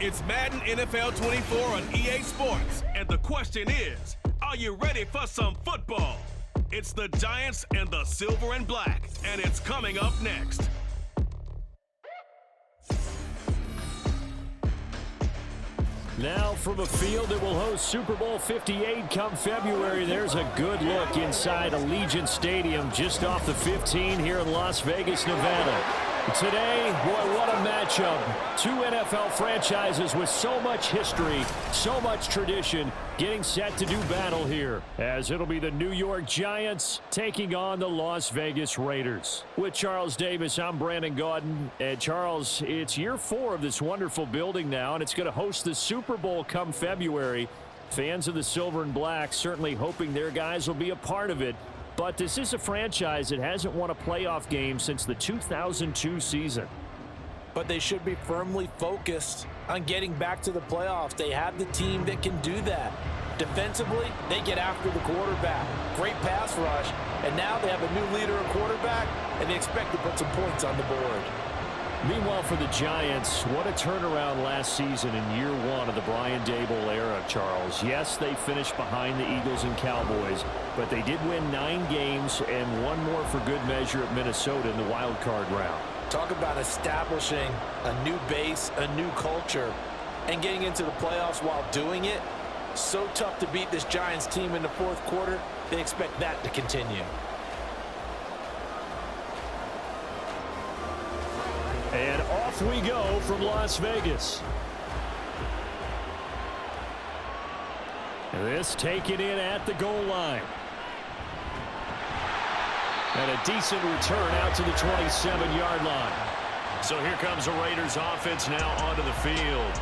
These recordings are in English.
It's Madden NFL 24 on EA Sports. And the question is, are you ready for some football? It's the Giants and the Silver and Black, and it's coming up next. Now from a field that will host Super Bowl 58 come February, there's a good look inside Allegiant Stadium just off the 15 here in Las Vegas, Nevada. Today, boy, what a matchup. Two NFL franchises with so much history, so much tradition, getting set to do battle here, as it'll be the New York Giants taking on the Las Vegas Raiders. With Charles Davis, I'm Brandon Gaudin. And Charles, it's year 4 of this wonderful building now, and it's going to host the Super Bowl come February. Fans of the Silver and Black certainly hoping their guys will be a part of it. But this is a franchise that hasn't won a playoff game since the 2002 season. But they should be firmly focused on getting back to the playoffs. They have the team that can do that. Defensively, they get after the quarterback. Great pass rush, and now they have a new leader at quarterback, and they expect to put some points on the board. Meanwhile, for the Giants, what a turnaround last season in year 1 of the Brian Daboll era, Charles. Yes, they finished behind the Eagles and Cowboys, but they did win 9 games and one more for good measure at Minnesota in the wild card round. Talk about establishing a new base, a new culture, and getting into the playoffs while doing it. So tough to beat this Giants team in the fourth quarter. They expect that to continue. And off we go from Las Vegas. This taken in at the goal line. And a decent return out to the 27-yard line. So here comes the Raiders offense now onto the field.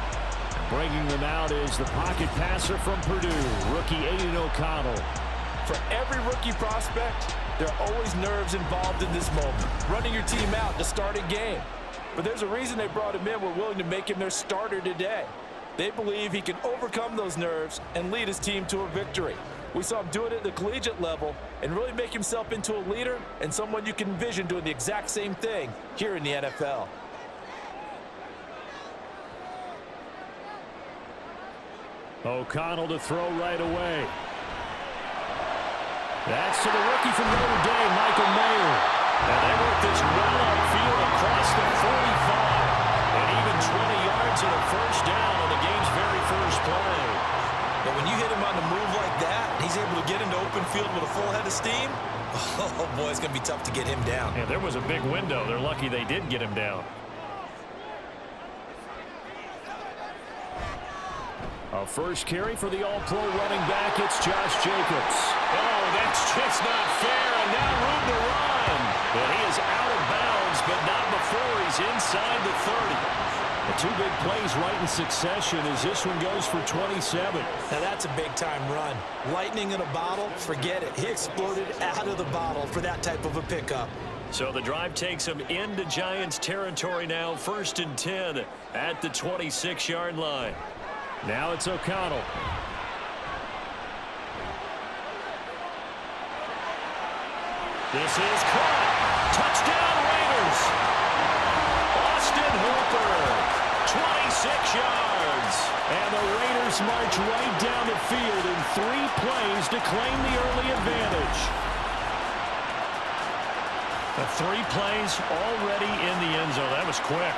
Bringing them out is the pocket passer from Purdue, rookie Aiden O'Connell. For every rookie prospect, there are always nerves involved in this moment. Running your team out to start a game. But there's a reason they brought him in. We're willing to make him their starter today. They believe he can overcome those nerves and lead his team to a victory. We saw him do it at the collegiate level and really make himself into a leader and someone you can envision doing the exact same thing here in the NFL. O'Connell to throw right away. That's to the rookie from Notre Dame, Michael Mayer. And they work this well upfield across the 45. And even 20 yards and a first down on the game's very first play. But when you hit him on the move like that, he's able to get into open field with a full head of steam. Oh, boy, it's going to be tough to get him down. Yeah, there was a big window. They're lucky they did get him down. A first carry for the all-pro running back. It's Josh Jacobs. Oh, that's just not fair. And now room to run. But he is out of bounds, but not before he's inside the 30. The 2 big plays right in succession as this one goes for 27. Now that's a big-time run. Lightning in a bottle, forget it. He exploded out of the bottle for that type of a pickup. So the drive takes him into Giants territory now. 1st and 10 at the 26-yard line. Now it's O'Connell. This is caught. Touchdown Raiders. Austin Hooper, 26 yards. And the Raiders march right down the field in 3 plays to claim the early advantage. The 3 plays already in the end zone. That was quick.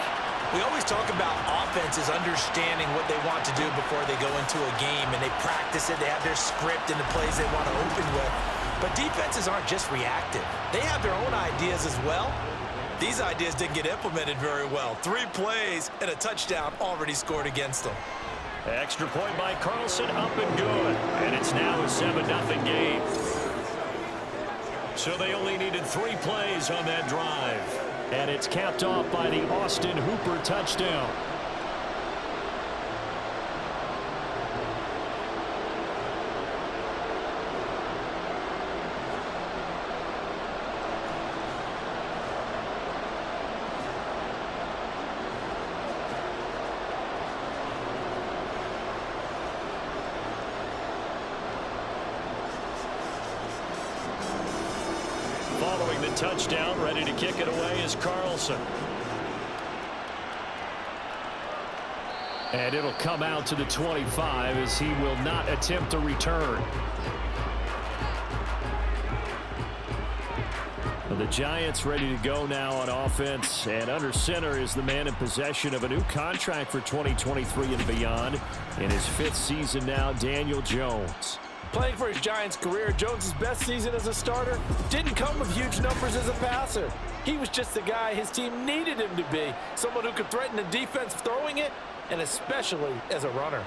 We always talk about offenses understanding what they want to do before they go into a game, and they practice it. They have their script and the plays they want to open with. But defenses aren't just reactive. They have their own ideas as well. These ideas didn't get implemented very well. 3 plays and a touchdown already scored against them. Extra point by Carlson, up and good. And it's now a 7-0 game. So they only needed 3 plays on that drive. And it's capped off by the Austin Hooper touchdown. Following the touchdown, ready to kick it away is Carlson. And it'll come out to the 25 as he will not attempt a return. The Giants ready to go now on offense, and under center is the man in possession of a new contract for 2023 and beyond. In his 5th season now, Daniel Jones. Playing for his Giants career, Jones' best season as a starter didn't come with huge numbers as a passer. He was just the guy his team needed him to be, someone who could threaten the defense throwing it, and especially as a runner.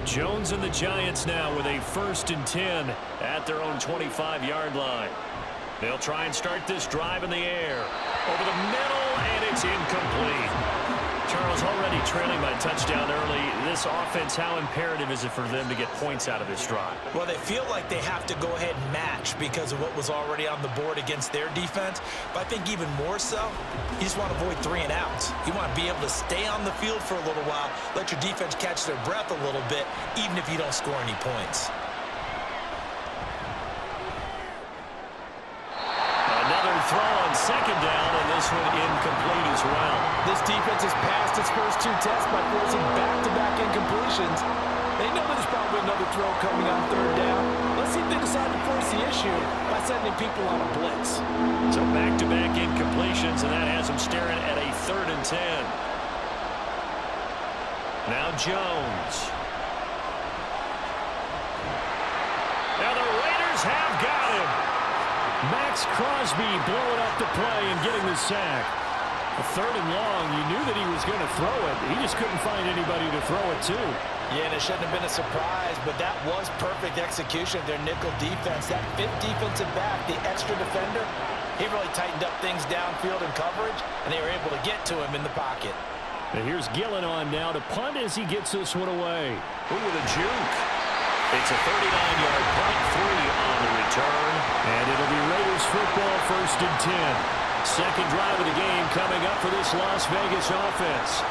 Jones and the Giants now with a 1st and 10 at their own 25-yard line. They'll try and start this drive in the air. Over the middle, and it's incomplete. Charles, already trailing by touchdown early. This offense, how imperative is it for them to get points out of this drive? Well, they feel like they have to go ahead and match because of what was already on the board against their defense. But I think even more so, you just want to avoid 3 and outs. You want to be able to stay on the field for a little while, let your defense catch their breath a little bit, even if you don't score any points. Another throw on 2nd down, and this one incomplete as well. This defense has passed its first 2 tests by forcing back-to-back incompletions. They know there's probably another throw coming on 3rd down. Let's see if they decide to force the issue by sending people on a blitz. So back-to-back incompletions, and that has them staring at a 3rd and 10. Now Jones. Now the Raiders have got him. Max Crosby blowing up the play and getting the sack. A 3rd and long, you knew that he was going to throw it. He just couldn't find anybody to throw it to. Yeah, and it shouldn't have been a surprise, but that was perfect execution of their nickel defense. That 5th defensive back, the extra defender, he really tightened up things downfield in coverage, and they were able to get to him in the pocket. And here's Gillen on now to punt as he gets this one away. Ooh, with a juke. It's a 39-yard punt, 3 on the return. And it'll be Raiders football, 1st and 10. 2nd drive of the game coming up for this Las Vegas offense.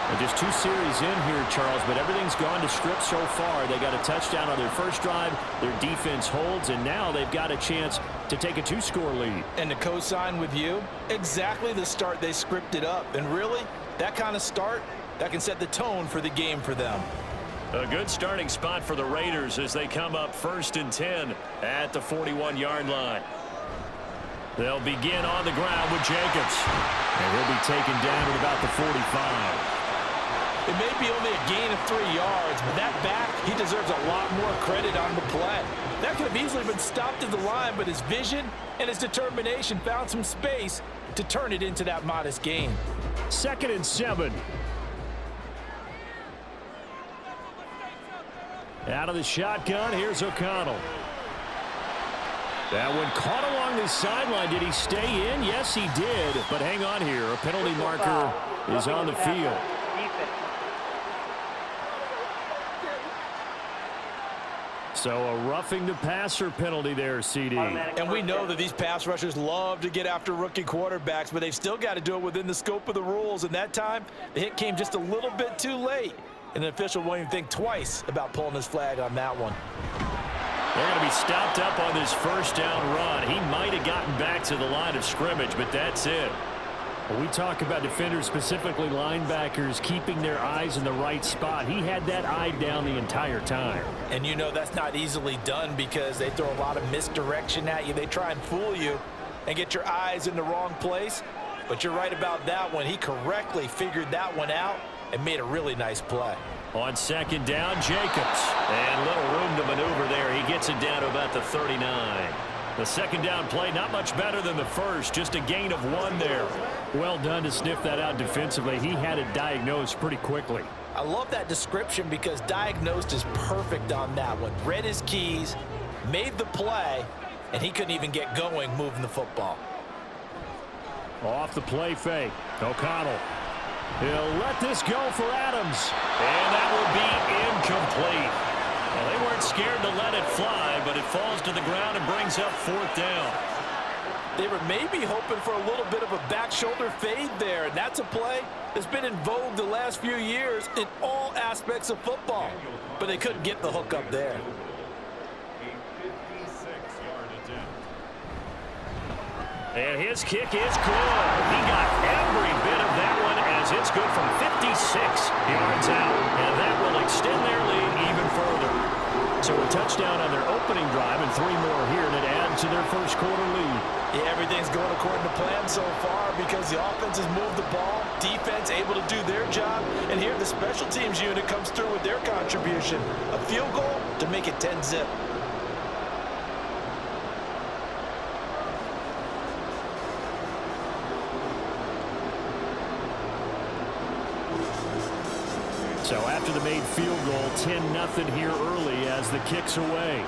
And just 2 series in here, Charles, but everything's gone to script so far. They got a touchdown on their first drive. Their defense holds, and now they've got a chance to take a 2-score lead. And to co-sign with you, exactly the start they scripted up. And really, that kind of start, that can set the tone for the game for them. A good starting spot for the Raiders as they come up 1st and 10 at the 41-yard line. They'll begin on the ground with Jacobs. And he'll be taken down at about the 45. It may be only a gain of 3 yards, but that back, he deserves a lot more credit on the play. That could have easily been stopped at the line, but his vision and his determination found some space to turn it into that modest gain. 2nd and 7. Out of the shotgun, here's O'Connell. That one caught along the sideline. Did he stay in? Yes, he did. But hang on here. A penalty marker is on the field. So a roughing the passer penalty there, CD. And we know that these pass rushers love to get after rookie quarterbacks, but they've still got to do it within the scope of the rules. And that time, the hit came just a little bit too late. And the official won't even think twice about pulling his flag on that one. They're going to be stopped up on this 1st down run. He might have gotten back to the line of scrimmage, but that's it. When we talk about defenders, specifically linebackers, keeping their eyes in the right spot, he had that eye down the entire time. And you know that's not easily done because they throw a lot of misdirection at you. They try and fool you and get your eyes in the wrong place. But you're right about that one. He correctly figured that one out and made a really nice play. On 2nd down, Jacobs. And little room to maneuver there. He gets it down to about the 39. The 2nd down play, not much better than the first. Just a gain of 1 there. Well done to sniff that out defensively. He had it diagnosed pretty quickly. I love that description because diagnosed is perfect on that one. Read his keys, made the play, and he couldn't even get going moving the football. Off the play fake. O'Connell. He'll let this go for Adams. And that will be incomplete. Well, they weren't scared to let it fly, but it falls to the ground and brings up 4th down. They were maybe hoping for a little bit of a back shoulder fade there, and that's a play that's been in vogue the last few years in all aspects of football. But they couldn't get the hook up there. And his kick is good. He got every bit of that one as it's good from 56 yards out. And that will extend their lead even further. So a touchdown on their opening drive and 3 more here, and it adds to their first quarter lead. Yeah, everything's going according to plan so far because the offense has moved the ball, defense able to do their job, and here the special teams unit comes through with their contribution. A field goal to make it 10-zip. So after the made field goal, 10-0 here early as the kick's away.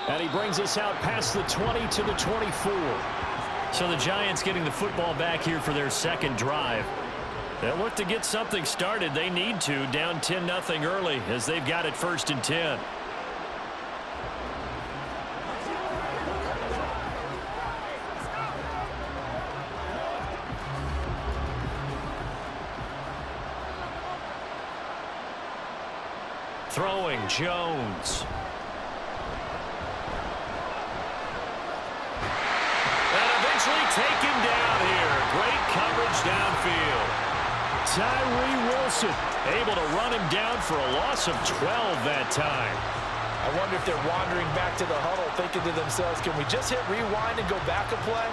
And he brings us out past the 20 to the 24. So the Giants getting the football back here for their second drive. They'll look to get something started. They need to, down 10-0 early as they've got it 1st and 10. Throwing, Jones. And eventually taken down here. Great coverage downfield. Tyree Wilson able to run him down for a loss of 12 that time. I wonder if they're wandering back to the huddle thinking to themselves, can we just hit rewind and go back a play?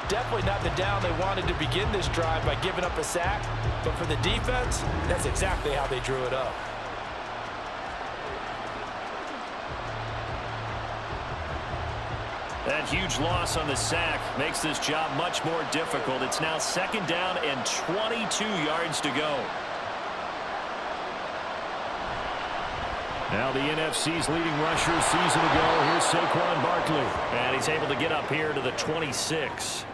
Definitely not the down they wanted to begin this drive by giving up a sack. But for the defense, that's exactly how they drew it up. That huge loss on the sack makes this job much more difficult. It's now 2nd down and 22 yards to go. Now the NFC's leading rusher a season ago. Here's Saquon Barkley. And he's able to get up here to the 26.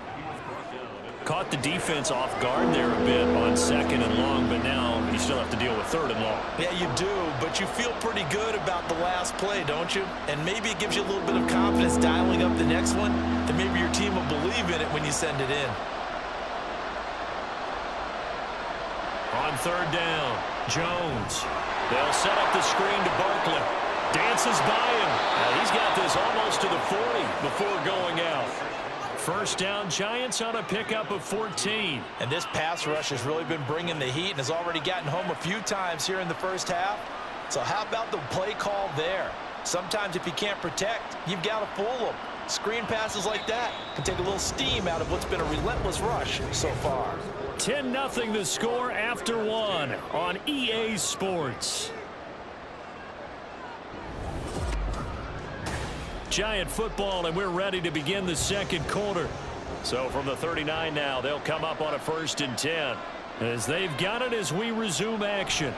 Caught the defense off guard there a bit on 2nd and long, but now you still have to deal with 3rd and long. Yeah, you do, but you feel pretty good about the last play, don't you? And maybe it gives you a little bit of confidence dialing up the next one, that maybe your team will believe in it when you send it in. On 3rd down, Jones. They'll set up the screen to Barkley. Dances by him. He's got this almost to the 40 before going out. 1st down, Giants on a pickup of 14. And this pass rush has really been bringing the heat and has already gotten home a few times here in the first half. So how about the play call there? Sometimes if you can't protect, you've got to fool them. Screen passes like that can take a little steam out of what's been a relentless rush so far. 10-0 the score after 1 on EA Sports. Giant football, and we're ready to begin the second quarter. So from the 39 now, they'll come up on a 1st and 10 as they've got it as we resume action.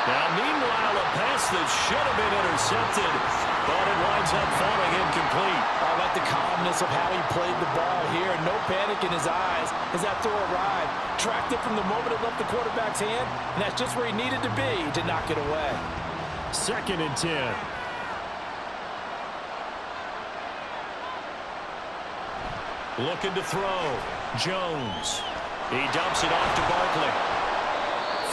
Now, meanwhile, a pass that should have been intercepted, but it winds up falling incomplete. I like the calmness of how he played the ball here. No panic in his eyes as that throw arrived. Tracked it from the moment it left the quarterback's hand, and that's just where he needed to be to knock it away. 2nd and 10. Looking to throw. Jones. He dumps it off to Barkley.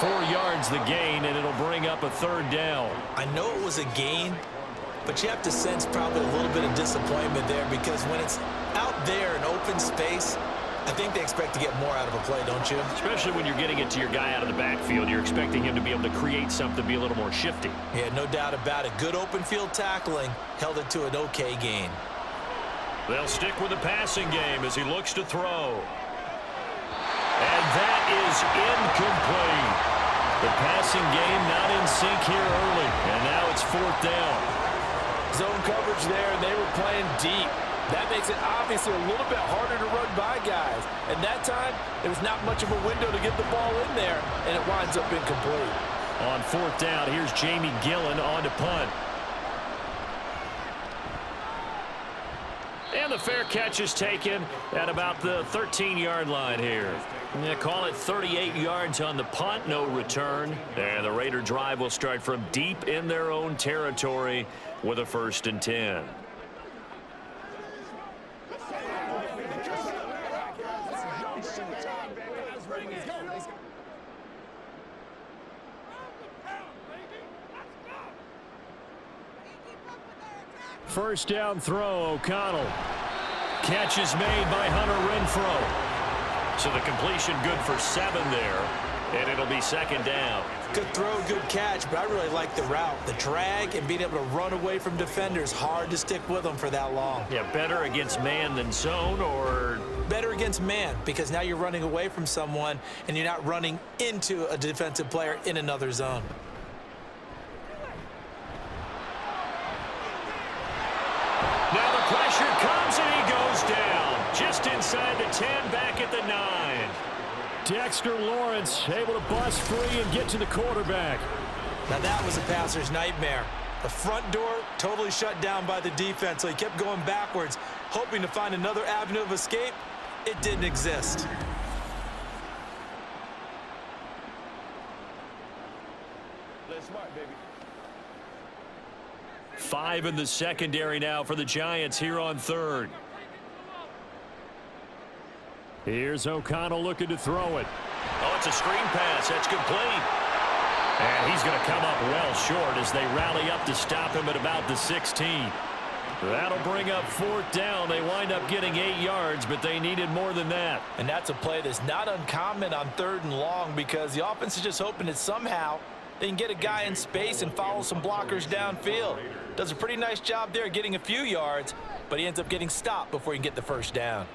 4 yards the gain, and it'll bring up a 3rd down. I know it was a gain, but you have to sense probably a little bit of disappointment there because when it's out there in open space, I think they expect to get more out of a play, don't you? Especially when you're getting it to your guy out of the backfield. You're expecting him to be able to create something, be a little more shifty. Yeah, no doubt about it. Good open field tackling held it to an okay gain. They'll stick with the passing game as he looks to throw. And that is incomplete. The passing game not in sync here early, and now it's 4th down. Zone coverage there, and they were playing deep. That makes it obviously a little bit harder to run by guys. And that time, there was not much of a window to get the ball in there, and it winds up incomplete. On 4th down, here's Jamie Gillen on to punt. And the fair catch is taken at about the 13-yard line here. Yeah, call it 38 yards on the punt, no return. And the Raider drive will start from deep in their own territory with a 1st and 10. First down throw, O'Connell. Catch is made by Hunter Renfrow. So the completion good for 7 there, and it'll be second down. Good throw, good catch, but I really like the route. The drag and being able to run away from defenders, hard to stick with them for that long. Yeah, better against man than zone, or? Better against man, because now you're running away from someone and you're not running into a defensive player in another zone. Now the pressure comes and he goes down. Just inside the 10, back at the 9. Dexter Lawrence able to bust free and get to the quarterback. Now that was a passer's nightmare. The front door totally shut down by the defense, so he kept going backwards, hoping to find another avenue of escape. It didn't exist. Play smart, baby. 5 in the secondary now for the Giants here on 3rd. Here's O'Connell looking to throw it. Oh, it's a screen pass. That's complete. And he's going to come up well short as they rally up to stop him at about the 16. That'll bring up 4th down. They wind up getting 8 yards, but they needed more than that. And that's a play that's not uncommon on 3rd and long, because the offense is just hoping that somehow they can get a guy in space and follow some blockers downfield. Does a pretty nice job there getting a few yards, but he ends up getting stopped before he can get the first down.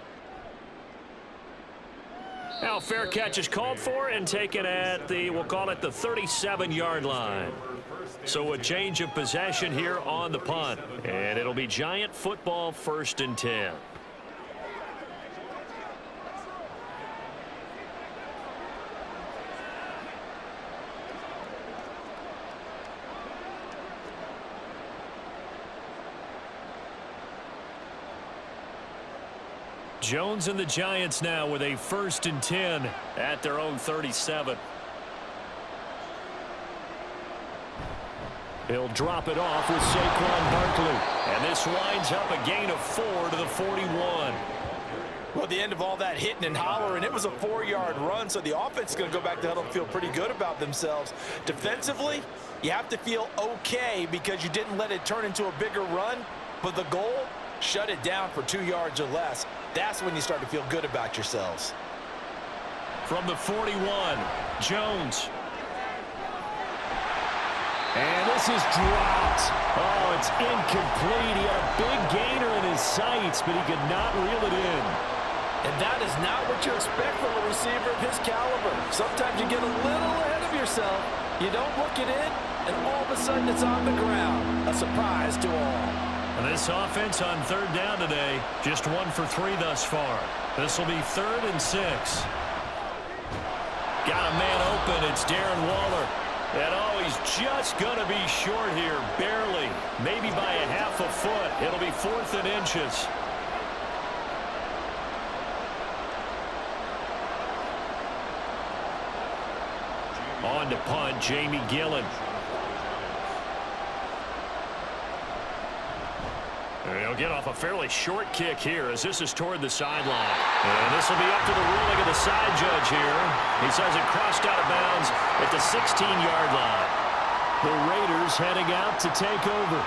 Now fair catch is called for and taken at the, we'll call it the 37-yard line. So a change of possession here on the punt. And it'll be Giant football, 1st and 10. Jones and the Giants now with a 1st and 10 at their own 37. He'll drop it off with Saquon Barkley. And this winds up a gain of 4 to the 41. Well, the end of all that hitting and hollering, it was a 4-yard run, so the offense is going to go back to huddle and feel pretty good about themselves. Defensively, you have to feel okay because you didn't let it turn into a bigger run, but the goal, shut it down for 2 yards or less. That's when you start to feel good about yourselves. From the 41, Jones. And this is dropped. Oh, it's incomplete. He had a big gainer in his sights, but he could not reel it in. And that is not what you expect from a receiver of his caliber. Sometimes you get a little ahead of yourself. You don't look it in, and all of a sudden it's on the ground. A surprise to all. And this offense on 3rd down today, just 1 for 3 thus far. This will be 3rd and 6. Got a man open. It's Darren Waller. And oh, he's just going to be short here, barely. Maybe by a half a foot. It'll be 4th and inches. On to punt, Jamie Gillen. He'll get off a fairly short kick here as this is toward the sideline. And this will be up to the ruling of the side judge here. He says it crossed out of bounds at the 16-yard line. The Raiders heading out to take over.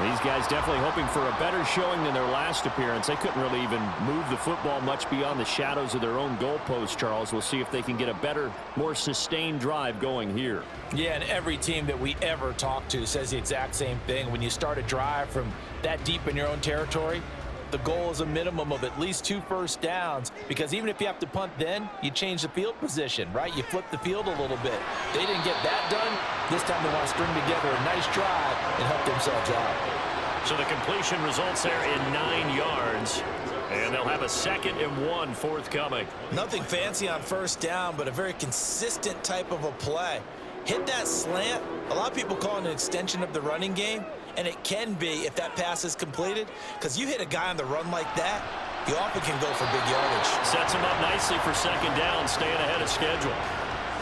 These guys definitely hoping for a better showing than their last appearance. They couldn't really even move the football much beyond the shadows of their own goalpost, Charles. We'll see if they can get a better, more sustained drive going here. Yeah, and every team that we ever talk to says the exact same thing. When you start a drive from that deep in your own territory, the goal is a minimum of at least 2 first downs, because even if you have to punt then, you change the field position, right? You flip the field a little bit. They didn't get that done. This time they want to string together a nice drive and help themselves out. So the completion results there in 9 yards. And they'll have a 2nd and 1 forthcoming. Nothing fancy on first down, but a very consistent type of a play. Hit that slant. A lot of people call it an extension of the running game, and it can be if that pass is completed, because you hit a guy on the run like that, you often can go for big yardage. Sets him up nicely for 2nd down, staying ahead of schedule.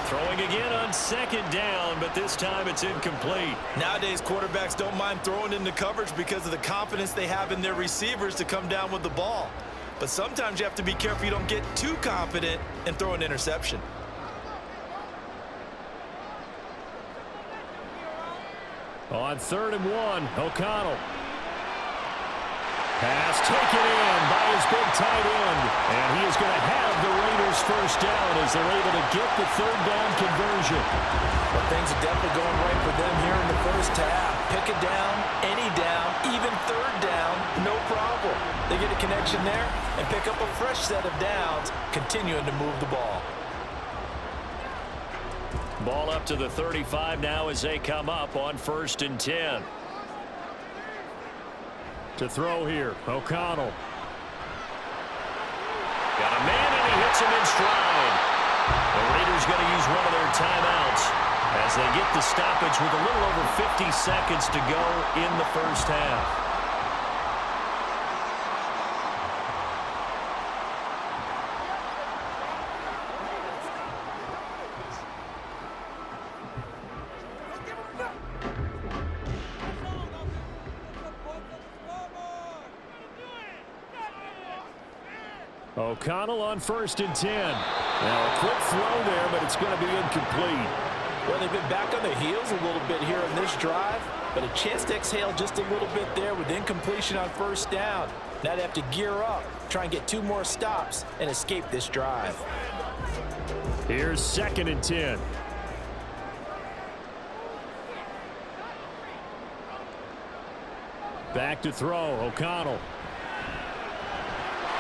Throwing again on 2nd down, but this time it's incomplete. Nowadays, quarterbacks don't mind throwing into coverage because of the confidence they have in their receivers to come down with the ball. But sometimes you have to be careful you don't get too confident and throw an interception. On 3rd and 1, O'Connell. Pass taken in by his big tight end. And he is going to have the Raiders first down as they're able to get the third down conversion. Well, things are definitely going right for them here in the first half. Pick it down, any down, even third down, no problem. They get a connection there and pick up a fresh set of downs, continuing to move the ball. Ball up to the 35 now as they come up on 1st and 10. To throw here, O'Connell. Got a man and he hits him in stride. The Raiders going to use one of their timeouts as they get the stoppage with a little over 50 seconds to go in the first half. O'Connell on 1st and 10. Now a quick throw there, but it's going to be incomplete. Well, they've been back on their heels a little bit here in this drive, but a chance to exhale just a little bit there with incompletion on first down. Now they have to gear up, try and get 2 more stops and escape this drive. Here's 2nd and 10. Back to throw, O'Connell.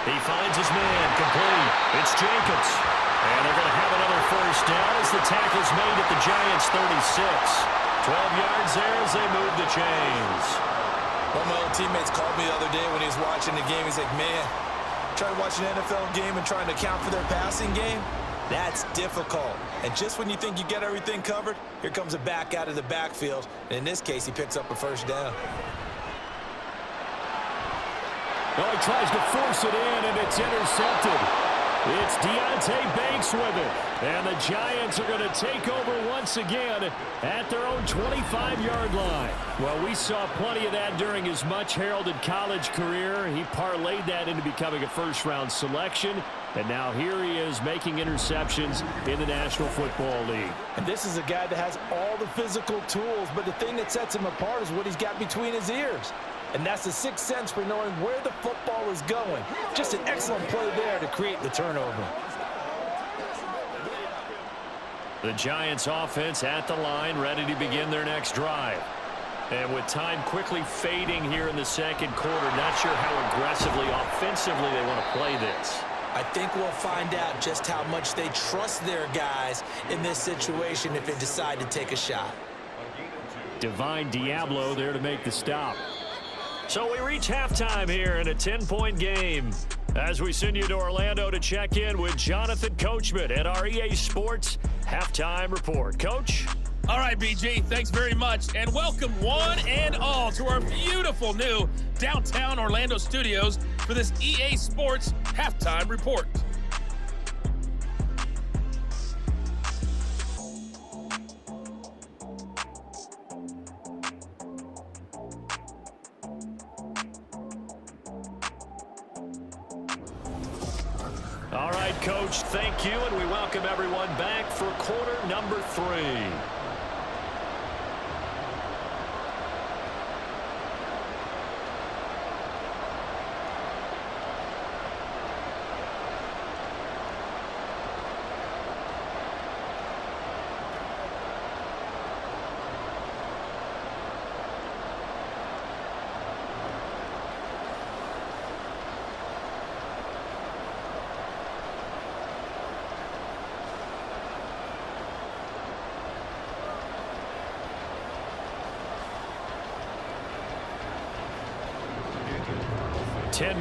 He finds his man, complete. It's Jacobs. And they're going to have another first down as the tackle's made at the Giants' 36. 12 yards there as they move the chains. One of my old teammates called me the other day when he was watching the game. He's like, man, trying to watch an NFL game and trying to account for their passing game? That's difficult. And just when you think you get everything covered, here comes a back out of the backfield. And in this case, he picks up a first down. Well, he tries to force it in, and it's intercepted. It's Deontay Banks with it. And the Giants are going to take over once again at their own 25-yard line. Well, we saw plenty of that during his much-heralded college career. He parlayed that into becoming a first-round selection. And now here he is making interceptions in the National Football League. And this is a guy that has all the physical tools, but the thing that sets him apart is what he's got between his ears. And that's the sixth sense for knowing where the football is going. Just an excellent play there to create the turnover. The Giants offense at the line, ready to begin their next drive. And with time quickly fading here in the second quarter, not sure how aggressively, offensively they want to play this. I think we'll find out just how much they trust their guys in this situation if they decide to take a shot. Divine Diablo there to make the stop. So we reach halftime here in a 10-point game as we send you to Orlando to check in with Jonathan Coachman at our EA Sports Halftime Report. Coach? All right, BG, thanks very much, and welcome one and all to our beautiful new downtown Orlando studios for this EA Sports Halftime Report. All right, Coach, thank you, and we welcome everyone back for quarter number 3.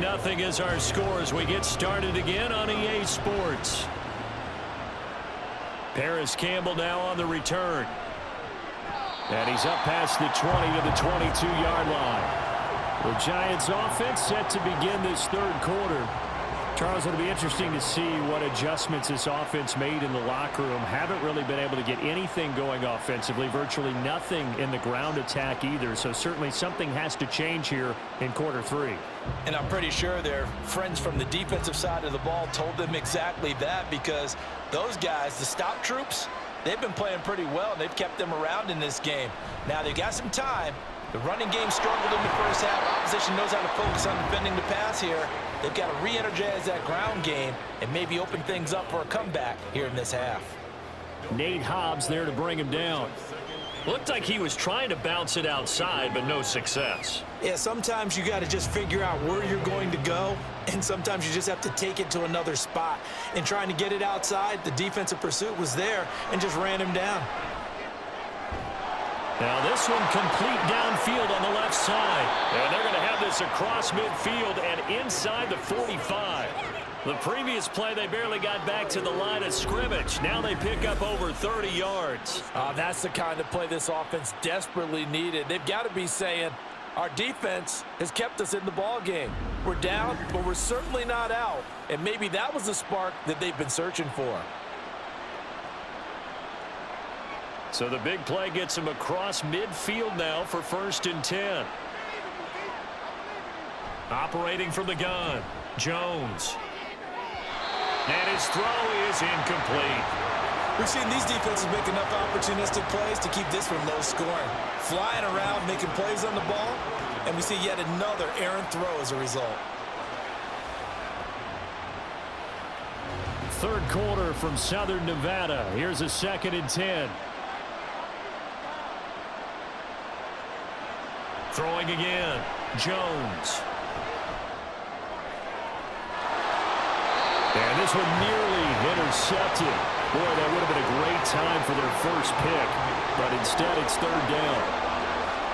Nothing is our score as we get started again on EA Sports. Paris Campbell now on the return. And he's up past the 20 to the 22-yard line. The Giants offense set to begin this third quarter. Charles, it'll be interesting to see what adjustments this offense made in the locker room. Haven't really been able to get anything going offensively, virtually nothing in the ground attack either. So certainly something has to change here in quarter 3. And I'm pretty sure their friends from the defensive side of the ball told them exactly that, because those guys, the stop troops, they've been playing pretty well, and they've kept them around in this game. Now, they've got some time, The running game struggled in the first half. Opposition knows how to focus on defending the pass here. They've got to re-energize that ground game and maybe open things up for a comeback here in this half. Nate Hobbs there to bring him down. Looked like he was trying to bounce it outside, but no success. Yeah, sometimes you got to just figure out where you're going to go, and sometimes you just have to take it to another spot. In trying to get it outside, the defensive pursuit was there and just ran him down. Now this one complete downfield on the left side. And they're going to have this across midfield and inside the 45. The previous play, they barely got back to the line of scrimmage. Now they pick up over 30 yards. That's the kind of play this offense desperately needed. They've got to be saying, our defense has kept us in the ball game. We're down, but we're certainly not out. And maybe that was the spark that they've been searching for. So the big play gets him across midfield now for 1st and 10. Operating from the gun, Jones. And his throw is incomplete. We've seen these defenses make enough opportunistic plays to keep this one low scoring. Flying around, making plays on the ball, and we see yet another errant throw as a result. Third quarter from Southern Nevada. Here's a 2nd and 10. Throwing again, Jones. And this one nearly intercepted. Boy, that would have been a great time for their first pick. But instead, it's 3rd down.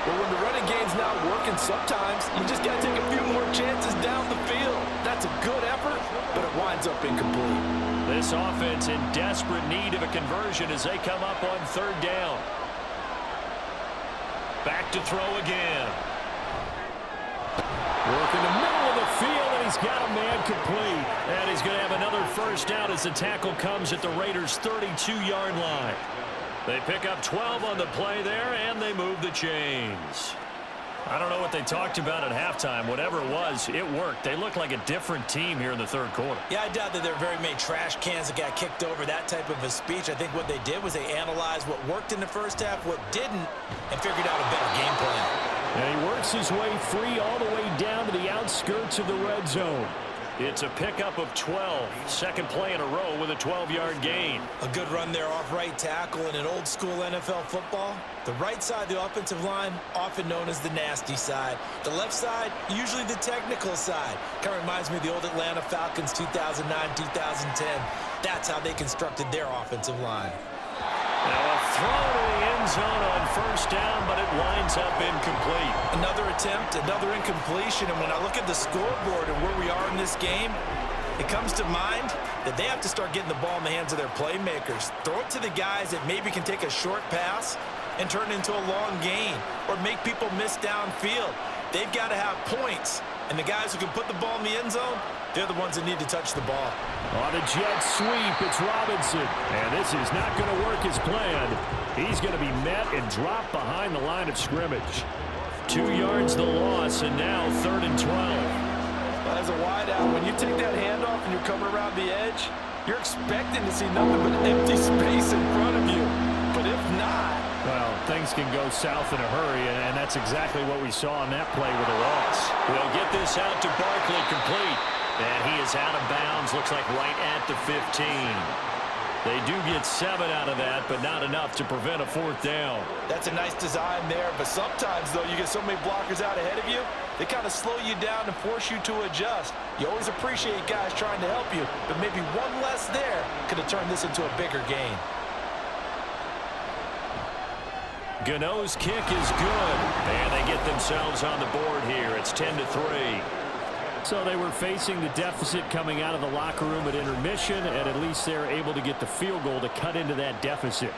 But when the running game's not working, sometimes you just got to take a few more chances down the field. That's a good effort, but it winds up incomplete. This offense in desperate need of a conversion as they come up on 3rd down. Back to throw again. Work in the middle of the field, and he's got a man complete. And he's going to have another 1st down as the tackle comes at the Raiders' 32-yard line. They pick up 12 on the play there, and they move the chains. I don't know what they talked about at halftime. Whatever it was, it worked. They look like a different team here in the 3rd quarter. Yeah, I doubt that there are very many trash cans that got kicked over, that type of a speech. I think what they did was they analyzed what worked in the first half, what didn't, and figured out a better game plan. And he works his way free all the way down to the outskirts of the red zone. It's a pickup of 12. 2nd play in a row with a 12-yard gain. A good run there off right tackle in an old-school NFL football. The right side of the offensive line, often known as the nasty side. The left side, usually the technical side. Kind of reminds me of the old Atlanta Falcons 2009-2010. That's how they constructed their offensive line. Now a throw to the end zone on 1st down, but it winds up incomplete. Another attempt, another incompletion, and when I look at the scoreboard and where we are in this game, it comes to mind that they have to start getting the ball in the hands of their playmakers. Throw it to the guys that maybe can take a short pass and turn it into a long gain or make people miss downfield. They've got to have points, and the guys who can put the ball in the end zone, they're the ones that need to touch the ball. On a jet sweep, it's Robinson. And this is not going to work as planned. He's going to be met and dropped behind the line of scrimmage. 2 yards the loss, and now 3rd and 12. Well, as a wideout, when you take that handoff and you're coming around the edge, you're expecting to see nothing but empty space in front of you. But if not... Well, things can go south in a hurry, and that's exactly what we saw on that play with a loss. We'll get this out to Barkley complete. And he is out of bounds, looks like right at the 15. They do get 7 out of that, but not enough to prevent a 4th down. That's a nice design there, but sometimes, though, you get so many blockers out ahead of you, they kind of slow you down and force you to adjust. You always appreciate guys trying to help you, but maybe one less there could have turned this into a bigger gain. Gano's kick is good, and they get themselves on the board here. It's 10-3. So they were facing the deficit coming out of the locker room at intermission, and at least they're able to get the field goal to cut into that deficit.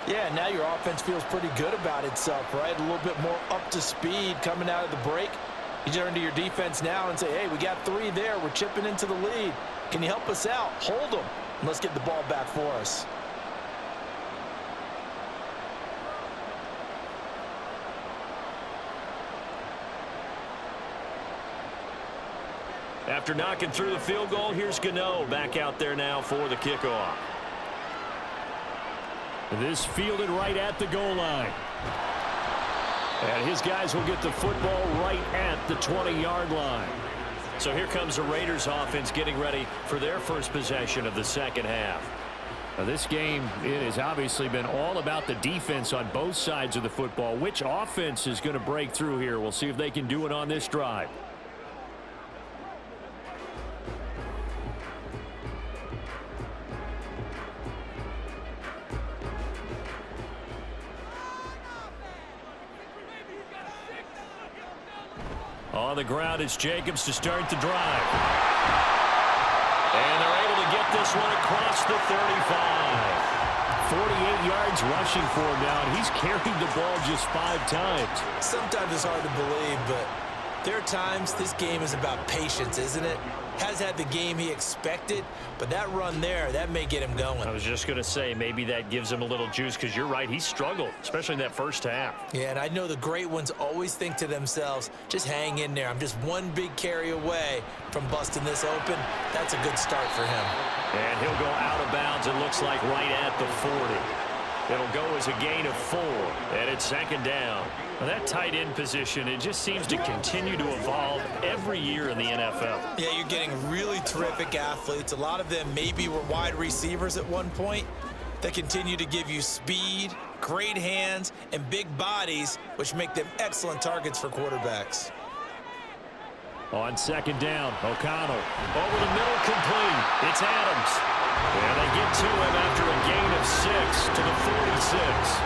Yeah, now your offense feels pretty good about itself, right? A little bit more up to speed coming out of the break. You turn to your defense now and say, hey, we got 3 there. We're chipping into the lead. Can you help us out? Hold them, and let's get the ball back for us. After knocking through the field goal, here's Gano back out there now for the kickoff. This fielded right at the goal line. And his guys will get the football right at the 20-yard line. So here comes the Raiders offense getting ready for their first possession of the second half. Now this game, it has obviously been all about the defense on both sides of the football. Which offense is going to break through here? We'll see if they can do it on this drive. On the ground, it's Jacobs to start the drive. And they're able to get this one across the 35. 48 yards rushing for him now, and he's carried the ball just 5 times. Sometimes it's hard to believe, but there are times this game is about patience, isn't it? Has had the game he expected, but that run there, that may get him going. I was just going to say, maybe that gives him a little juice, because you're right, he struggled, especially in that first half. Yeah, and I know the great ones always think to themselves, just hang in there. I'm just one big carry away from busting this open. That's a good start for him. And he'll go out of bounds, it looks like, right at the 40. It'll go as a gain of 4, and it's second down. Well, that tight end position, it just seems to continue to evolve every year in the NFL. Yeah, you're getting really terrific athletes. A lot of them maybe were wide receivers at one point. They continue to give you speed, great hands, and big bodies, which make them excellent targets for quarterbacks. On second down, O'Connell over the middle, complete. It's Adams. And they get to him after a gain of 6 to the 46.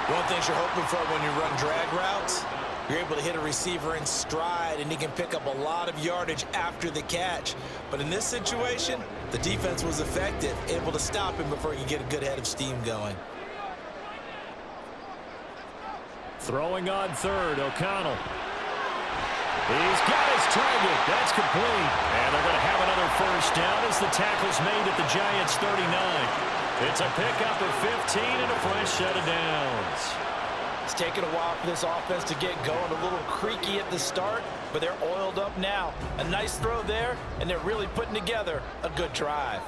One thing you're hoping for when you run drag routes, you're able to hit a receiver in stride, and he can pick up a lot of yardage after the catch. But in this situation, the defense was effective, able to stop him before he could get a good head of steam going. Throwing on third, O'Connell. He's got his target. That's complete. And they're going to have another first down as the tackle's made at the Giants' 39. It's a pickup of 15 and a fresh set of downs. It's taken a while for this offense to get going. A little creaky at the start, but they're oiled up now. A nice throw there, and they're really putting together a good drive.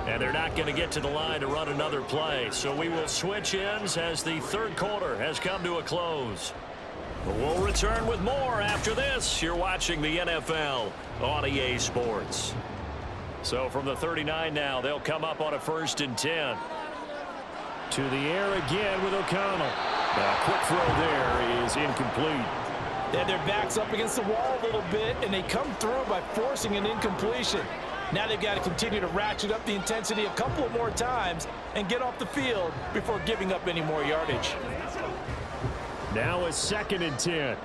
And they're not going to get to the line to run another play. So we will switch ends as the third quarter has come to a close. We'll return with more after this. You're watching the NFL on EA Sports. So from the 39 now, they'll come up on a 1st and 10. To the air again with O'Connell. A quick throw there is incomplete. They had their backs up against the wall a little bit, and they come through by forcing an incompletion. Now they've got to continue to ratchet up the intensity a couple of more times and get off the field before giving up any more yardage. Now a 2nd and 10.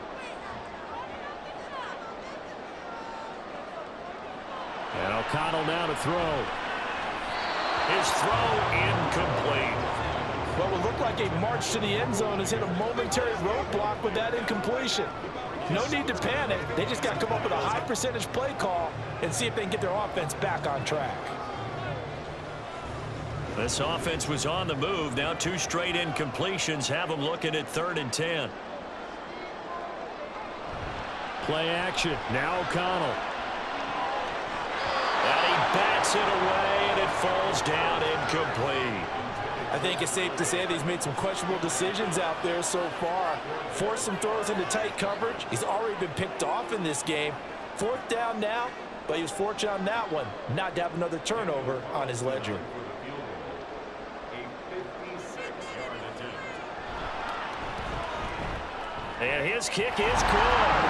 And O'Connell now to throw. His throw incomplete. What would look like a march to the end zone has hit a momentary roadblock with that incompletion. No need to panic. They just got to come up with a high percentage play call and see if they can get their offense back on track. This offense was on the move. Now 2 straight incompletions have them looking at 3rd and 10. Play action. Now O'Connell. And he bats it away, and it falls down incomplete. I think it's safe to say that he's made some questionable decisions out there so far. Forced some throws into tight coverage. He's already been picked off in this game. 4th down now, but he was fortunate on that one not to have another turnover on his ledger. And his kick is good.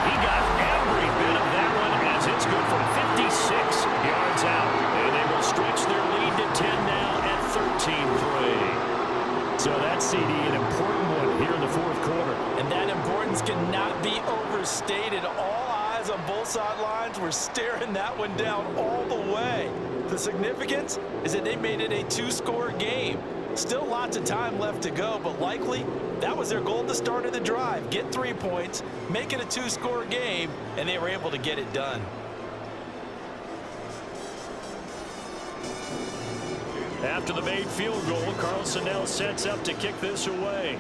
He got every bit of that one as it's good from 56 yards out. And they will stretch their lead to 10 now at 13-3. So that CD, an important one here in the 4th quarter. And that importance cannot be overstated. All eyes on both sidelines were staring that one down all the way. The significance is that they made it a 2-score game. Still lots of time left to go, but likely that was their goal at the start of the drive. Get 3 points, make it a 2-score game, and they were able to get it done. After the made field goal, Carlson now sets up to kick this away.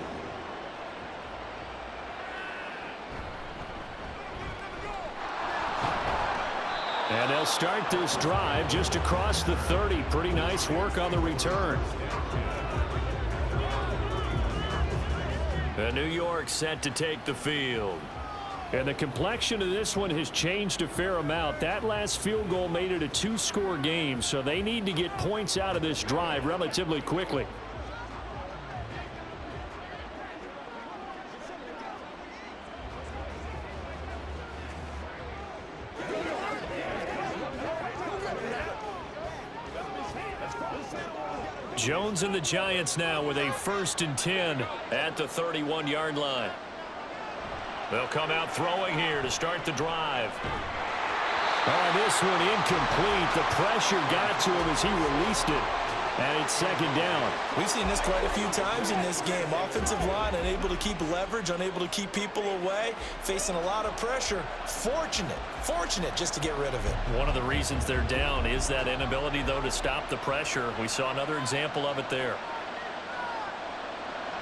And they'll start this drive just across the 30. Pretty nice work on the return. And New York set to take the field. And the complexion of this one has changed a fair amount. That last field goal made it a 2-score game, so they need to get points out of this drive relatively quickly. Jones and the Giants now with a 1st and 10 at the 31-yard line. They'll come out throwing here to start the drive. This one incomplete. The pressure got to him as he released it. And it's 2nd down. We've seen this quite a few times in this game. Offensive line unable to keep leverage, unable to keep people away, facing a lot of pressure. Fortunate just to get rid of it. One of the reasons they're down is that inability, though, to stop the pressure. We saw another example of it there.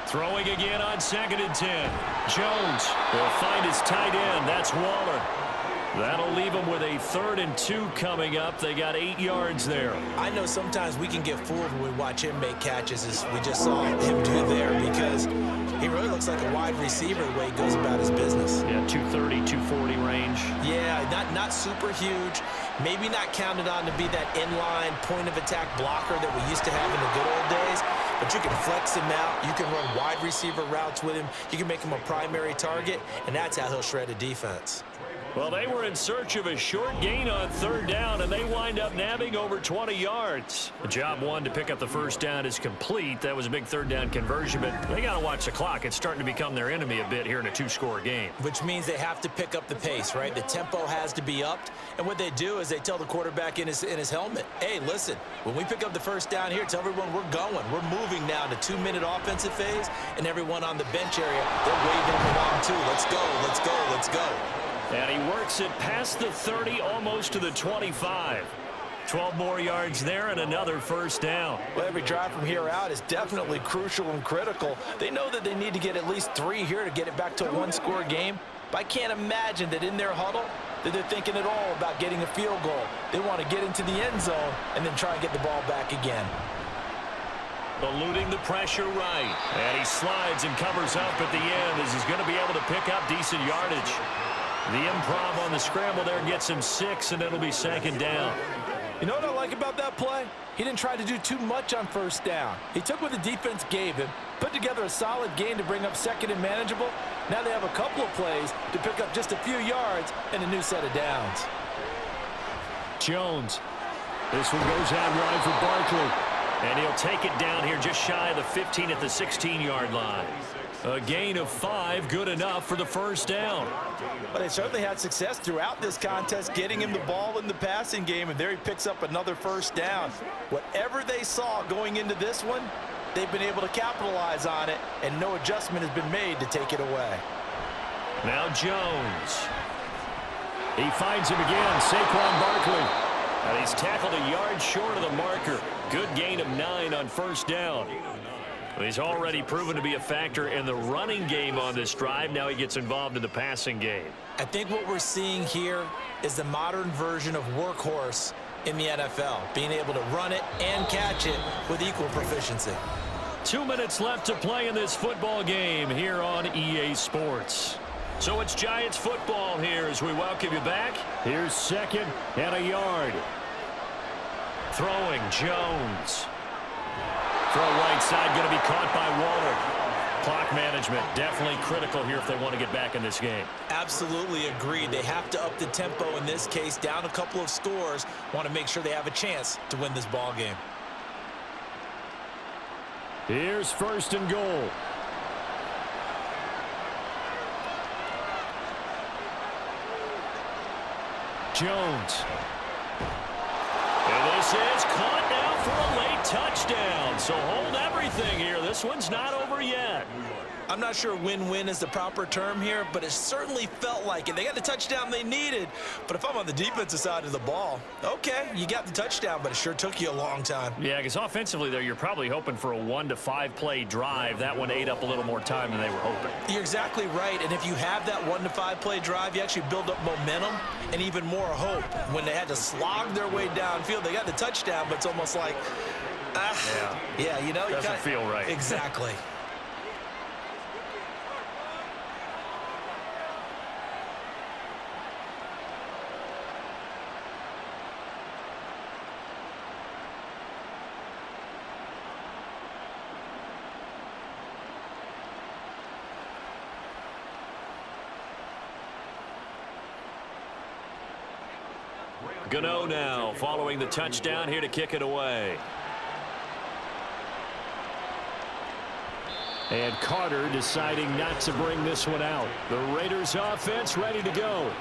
Throwing again on 2nd and 10. Jones will find his tight end. That's Waller. That'll leave them with a 3rd and 2 coming up. They got 8 yards there. I know sometimes we can get fooled when we watch him make catches, as we just saw him do there, because he really looks like a wide receiver the way he goes about his business. Yeah, 230, 240 range. Yeah, not super huge. Maybe not counted on to be that inline point-of-attack blocker that we used to have in the good old days. But you can flex him out. You can run wide receiver routes with him. You can make him a primary target, and that's how he'll shred a defense. Well, they were in search of a short gain on 3rd down, and they wind up nabbing over 20 yards. The job one to pick up the 1st down is complete. That was a big 3rd down conversion, but they got to watch the clock. It's starting to become their enemy a bit here in a 2-score game. Which means they have to pick up the pace, right? The tempo has to be upped, and what they do is they tell the quarterback in his helmet, hey, listen, when we pick up the 1st down here, tell everyone we're going. We're moving now to 2-minute offensive phase, and everyone on the bench area, they're waving them along too. Let's go, let's go, let's go. And he works it past the 30, almost to the 25. 12 more yards there and another 1st down. Well, every drive from here out is definitely crucial and critical. They know that they need to get at least 3 here to get it back to a 1-score game. But I can't imagine that in their huddle that they're thinking at all about getting a field goal. They want to get into the end zone and then try and get the ball back again. Eluding the pressure right. And he slides and covers up at the end as he's going to be able to pick up decent yardage. The improv on the scramble there gets him 6, and it'll be 2nd down. You know what I like about that play? He didn't try to do too much on 1st down. He took what the defense gave him, put together a solid gain to bring up 2nd and manageable. Now they have a couple of plays to pick up just a few yards and a new set of downs. Jones. This one goes out wide for Barkley. And he'll take it down here just shy of the 15 at the 16-yard line. A gain of 5, good enough for the 1st down. But they certainly had success throughout this contest, getting him the ball in the passing game, and there he picks up another 1st down. Whatever they saw going into this one, they've been able to capitalize on it, and no adjustment has been made to take it away. Now Jones. He finds him again, Saquon Barkley. And he's tackled a yard short of the marker. Good gain of 9 on 1st down. He's already proven to be a factor in the running game on this drive. Now he gets involved in the passing game. I think what we're seeing here is the modern version of workhorse in the NFL, being able to run it and catch it with equal proficiency. 2 minutes left to play in this football game here on EA Sports. So it's Giants football here as we welcome you back. Here's 2nd and a yard. Throwing Jones. Throw right side, going to be caught by Waller. Clock management definitely critical here if they want to get back in this game. Absolutely agreed. They have to up the tempo in this case, down a couple of scores. Want to make sure they have a chance to win this ball game. Here's 1st and goal. Jones. And this is caught now for a late touchdown. So hold everything here. This one's not over yet. I'm not sure win-win is the proper term here, but it certainly felt like it. They got the touchdown they needed, but if I'm on the defensive side of the ball, okay, you got the touchdown, but it sure took you a long time. Yeah, because offensively there, you're probably hoping for a 1 to 5 play drive. That one ate up a little more time than they were hoping. You're exactly right, and if you have that 1 to 5 play drive, you actually build up momentum and even more hope. When they had to slog their way downfield, they got the touchdown, but it's almost like, yeah, you know, doesn't feel right. Exactly. Gano now following the touchdown here to kick it away. And Carter deciding not to bring this one out. The Raiders offense ready to go.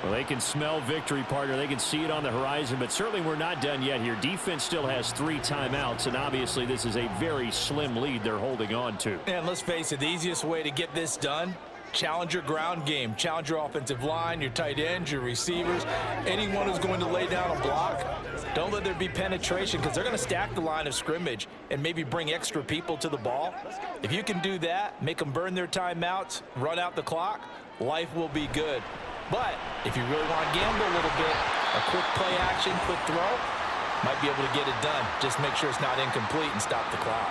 Well, they can smell victory, partner. They can see it on the horizon, but certainly we're not done yet here. Defense still has 3 timeouts, and obviously this is a very slim lead they're holding on to. And let's face it, the easiest way to get this done, challenge your ground game. Challenge your offensive line, your tight ends, your receivers, anyone who's going to lay down a block. Don't let there be penetration because they're going to stack the line of scrimmage and maybe bring extra people to the ball. If you can do that, make them burn their timeouts, run out the clock, life will be good. But if you really want to gamble a little bit, a quick play action, quick throw, might be able to get it done. Just make sure it's not incomplete and stop the clock.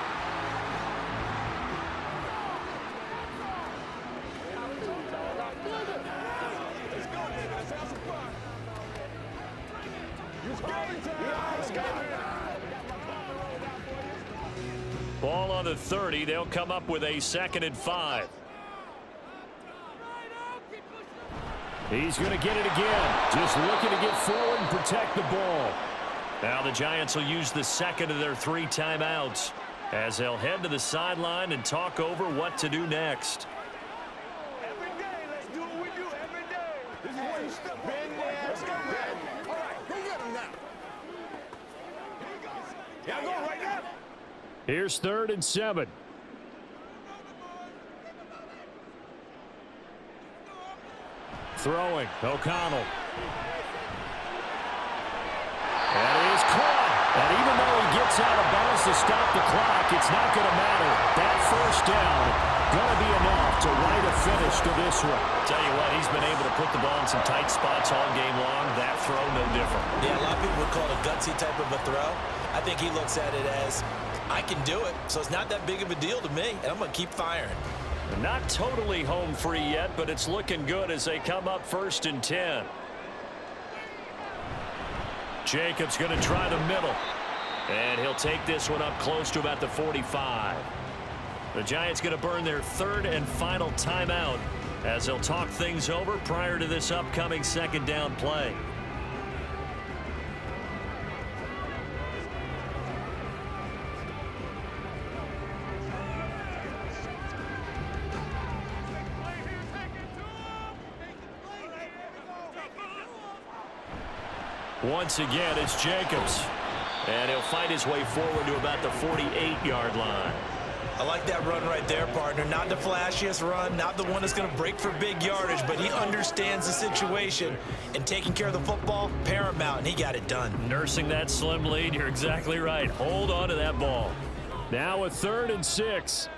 Ball on the 30. They'll come up with a 2nd and 5. He's going to get it again. Just looking to get forward and protect the ball. Now the Giants will use the 2nd of their 3 timeouts as they'll head to the sideline and talk over what to do next. Every day, let's do what we do every day. This is where you step in there. Let's go, man. All right, go get him now. Yeah, go right now. Here's 3rd and 7. Throwing, O'Connell. That is caught. And even though he gets out of bounds to stop the clock, it's not going to matter. That first down going to be enough to write a finish to this one. Tell you what, he's been able to put the ball in some tight spots all game long. That throw, no different. Yeah, a lot of people would call it a gutsy type of a throw. I think he looks at it as, I can do it, so it's not that big of a deal to me, and I'm going to keep firing. Not totally home free yet, but it's looking good as they come up 1st and 10. Jacobs going to try the middle. And he'll take this one up close to about the 45. The Giants going to burn their 3rd and final timeout as they'll talk things over prior to this upcoming 2nd down play. Once again, it's Jacobs. And he'll fight his way forward to about the 48-yard line. I like that run right there, partner. Not the flashiest run, not the one that's going to break for big yardage, but he understands the situation, and taking care of the football, paramount, and he got it done. Nursing that slim lead, you're exactly right. Hold on to that ball. Now a 3rd and 6.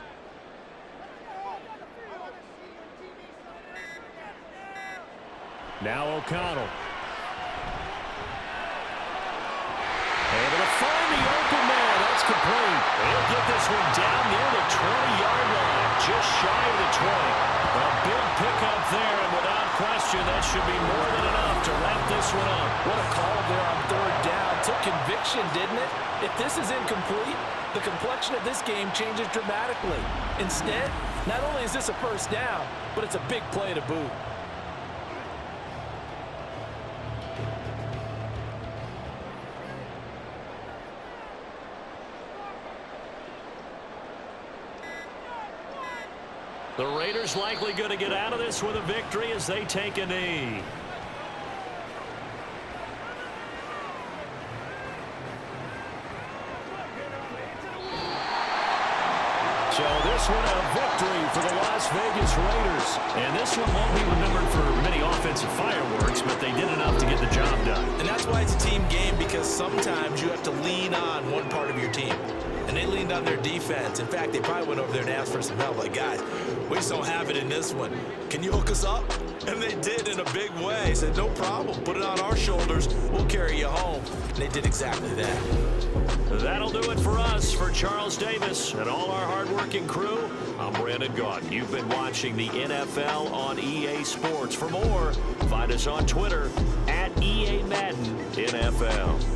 Now O'Connell. Able to find the open man. That's complete. They'll get this one down near the 20-yard line, just shy of the 20. A big pickup there, and without question, that should be more than enough to wrap this one up. What a call there on 3rd down. Took conviction, didn't it? If this is incomplete, the complexion of this game changes dramatically. Instead, not only is this a 1st down, but it's a big play to boot. The Raiders likely going to get out of this with a victory as they take a knee. So this one a victory for the Las Vegas Raiders. And this one won't be remembered for many offensive fireworks, but they did enough to get the job done. And that's why it's a team game, because sometimes you have to lean on one part of your team. And they leaned on their defense. In fact, they probably went over there and asked for some help. Like, guys, we just don't have it in this one. Can you hook us up? And they did in a big way. Said, no problem. Put it on our shoulders. We'll carry you home. And they did exactly that. That'll do it for us. For Charles Davis and all our hardworking crew, I'm Brandon Gaudin. You've been watching the NFL on EA Sports. For more, find us on Twitter @EA Madden NFL.